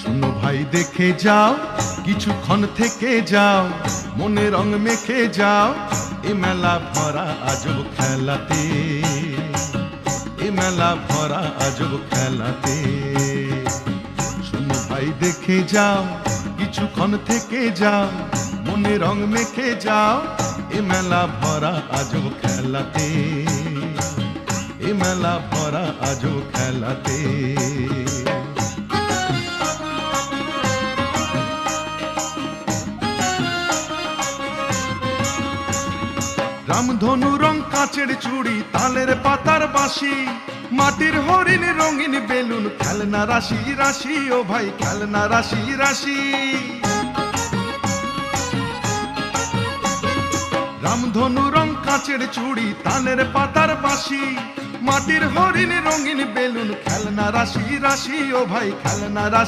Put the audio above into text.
শোনো ভাই দেখে যাও, কিছুক্ষণ থেকে যাও, মনে রং মেখে যাও, এ মেলা ভরা আজব খেলাতে, এ মেলা ভরা আজব খেলাতে। শোনো ভাই দেখে যাও, কিছুক্ষণ থেকে যাও, মনে রং মেখে যাও, এ মেলা ভরা আজব খেলাতে, এ মেলা ভরা আজব খেলাতে। রামধনু রং কাঁচের চুড়ি, তালের পাতার বাঁশি, মাটির হরিণ রঙিন বেলুন, খেলনা রাশি রাশি, ও ভাই খেলনা রাশি রাশি। রামধনু রং কাঁচের চুড়ি, তালের পাতার বাঁশি, মাটির হরিণ রঙিন বেলুন, খেলনা রাশি রাশি, ও ভাই খেলনা রাশি।